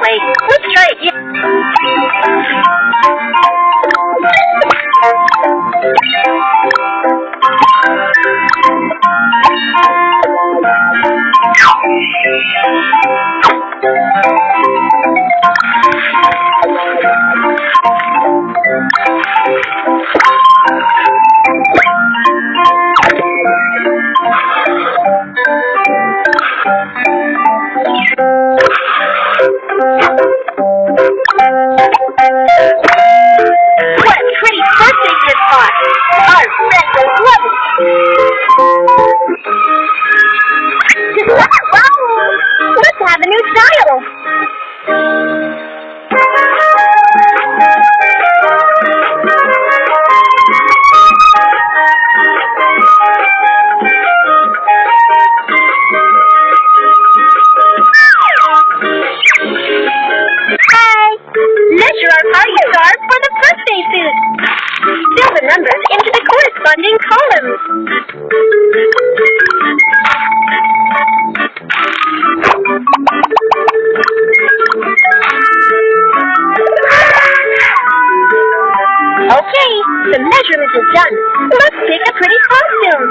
way. Let's try it. What a pretty birthday gift box! Our friends will love it! Wow! Let's have a new style! Measure our party star for the birthday suit. Fill the numbers into the corresponding columns. Okay, the measurement is done. Let's pick a pretty costume.